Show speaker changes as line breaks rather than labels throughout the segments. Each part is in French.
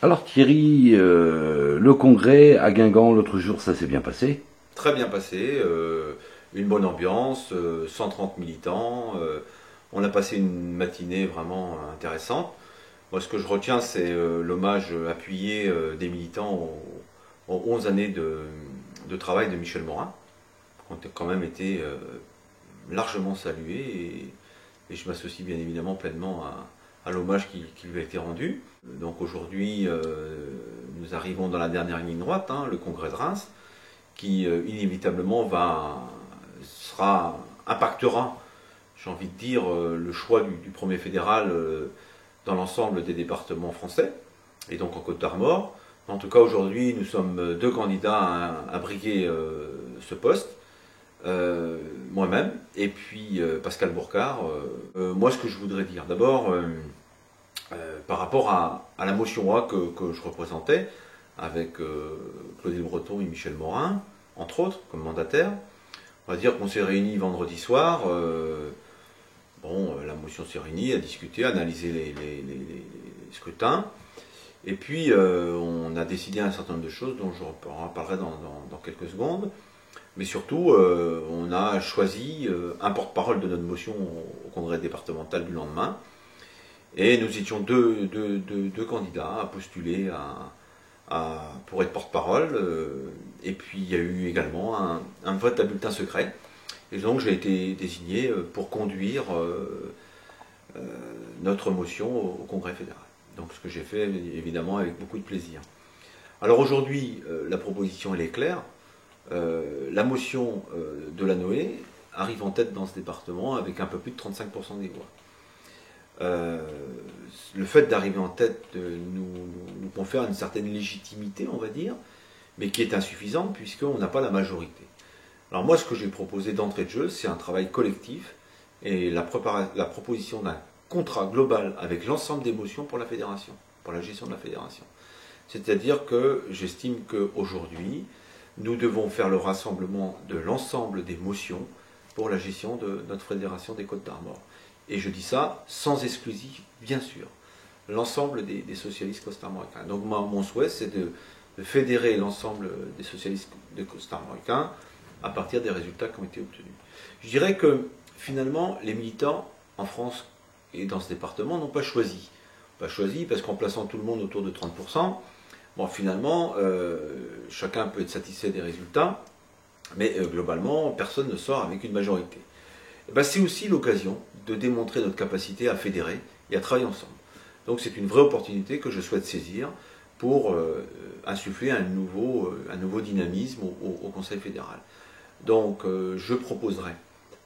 Alors Thierry, le congrès à Guingamp l'autre jour, ça s'est bien passé?
Très bien passé, une bonne ambiance, 130 militants. On a passé une matinée vraiment intéressante. Moi, ce que je retiens, c'est l'hommage appuyé des militants aux 11 années de travail de Michel Morin, qui ont quand même été largement salués. Et je m'associe bien évidemment pleinement à l'hommage qui lui a été rendu. Donc aujourd'hui, nous arrivons dans la dernière ligne droite, hein, le congrès de Reims, qui inévitablement impactera, j'ai envie de dire, le choix du premier fédéral dans l'ensemble des départements français, et donc en Côte d'Armor. En tout cas, aujourd'hui, nous sommes deux candidats à briguer ce poste. Moi-même, et puis Pascal Bourcard. Moi, ce que je voudrais dire, d'abord, par rapport à la motion A que je représentais, avec Claudine Breton et Michel Morin, entre autres, comme mandataires, on va dire qu'on s'est réunis vendredi soir. La motion s'est réunie, a discuté, a analysé les scrutins, et puis on a décidé un certain nombre de choses dont je reparlerai dans quelques secondes. Mais surtout, on a choisi un porte-parole de notre motion au congrès départemental du lendemain. Et nous étions deux candidats à postuler pour être porte-parole. Et puis il y a eu également un vote à bulletin secret. Et donc j'ai été désigné pour conduire notre motion au congrès fédéral. Donc ce que j'ai fait évidemment avec beaucoup de plaisir. Alors aujourd'hui, la proposition elle est claire. La motion de la Noé arrive en tête dans ce département avec un peu plus de 35% des voix. Le fait d'arriver en tête nous confère une certaine légitimité, on va dire, mais qui est insuffisante puisqu'on n'a pas la majorité. Alors moi, ce que j'ai proposé d'entrée de jeu, c'est un travail collectif et la proposition d'un contrat global avec l'ensemble des motions pour la fédération, pour la gestion de la fédération. C'est-à-dire que j'estime qu'aujourd'hui, nous devons faire le rassemblement de l'ensemble des motions pour la gestion de notre fédération des Côtes d'Armor. Et je dis ça sans exclusif, bien sûr, l'ensemble des socialistes costarmoricains. Donc mon souhait, c'est de fédérer l'ensemble des socialistes de costarmoricains à partir des résultats qui ont été obtenus. Je dirais que finalement, les militants en France et dans ce département n'ont pas choisi. Pas choisi parce qu'en plaçant tout le monde autour de 30%, bon, finalement, chacun peut être satisfait des résultats, mais globalement, personne ne sort avec une majorité. C'est aussi l'occasion de démontrer notre capacité à fédérer et à travailler ensemble. Donc c'est une vraie opportunité que je souhaite saisir pour insuffler un nouveau dynamisme au Conseil fédéral. Donc je proposerai,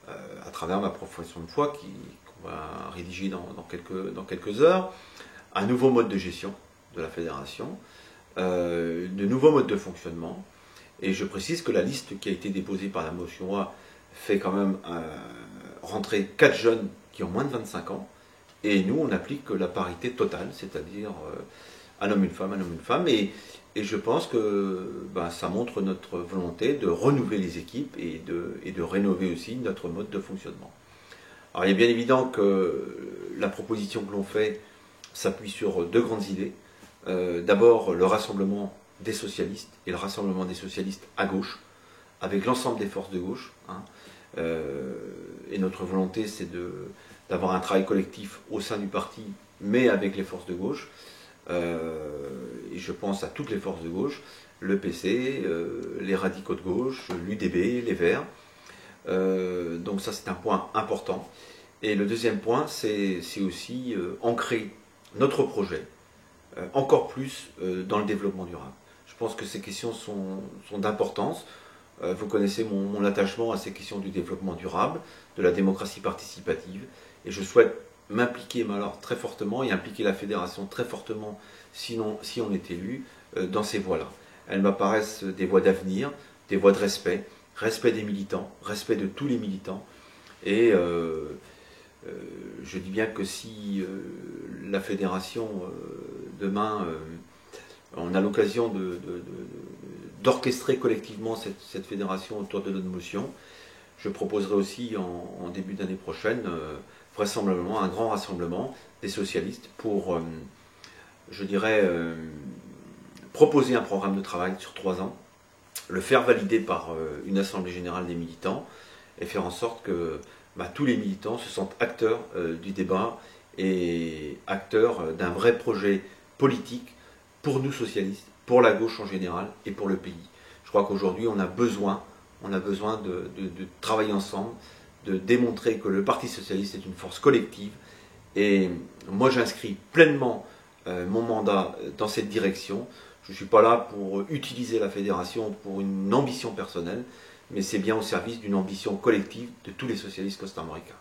à travers ma profession de foi, qu'on va rédiger dans quelques heures, un nouveau mode de gestion de la fédération, de nouveaux modes de fonctionnement. Et je précise que la liste qui a été déposée par la motion A fait quand même rentrer 4 jeunes qui ont moins de 25 ans. Et nous, on applique la parité totale, c'est-à-dire un homme, une femme, un homme, une femme. Et je pense que ça montre notre volonté de renouveler les équipes et de rénover aussi notre mode de fonctionnement. Alors il est bien évident que la proposition que l'on fait s'appuie sur deux grandes idées. D'abord le rassemblement des socialistes et le rassemblement des socialistes à gauche, avec l'ensemble des forces de gauche. Et notre volonté, c'est d'avoir un travail collectif au sein du parti, mais avec les forces de gauche. Et je pense à toutes les forces de gauche, le PC, les radicaux de gauche, l'UDB, les Verts. Donc ça, c'est un point important. Et le deuxième point, c'est aussi ancrer notre projet encore plus dans le développement durable. Je pense que ces questions sont d'importance. Vous connaissez mon attachement à ces questions du développement durable, de la démocratie participative, et je souhaite m'impliquer alors très fortement et impliquer la fédération très fortement si on est élu dans ces voies-là. Elles m'apparaissent des voies d'avenir, des voies de respect, respect des militants, respect de tous les militants, et je dis bien que si la fédération demain on a l'occasion d'orchestrer collectivement cette fédération autour de notre motion, je proposerai aussi en début d'année prochaine vraisemblablement un grand rassemblement des socialistes pour je dirais, proposer un programme de travail sur 3 ans, le faire valider par une assemblée générale des militants et faire en sorte que tous les militants se sentent acteurs du débat et acteurs d'un vrai projet politique pour nous socialistes, pour la gauche en général et pour le pays. Je crois qu'aujourd'hui on a besoin de travailler ensemble, de démontrer que le Parti socialiste est une force collective. Et moi j'inscris pleinement mon mandat dans cette direction. Je ne suis pas là pour utiliser la fédération pour une ambition personnelle, mais c'est bien au service d'une ambition collective de tous les socialistes costarmoricains.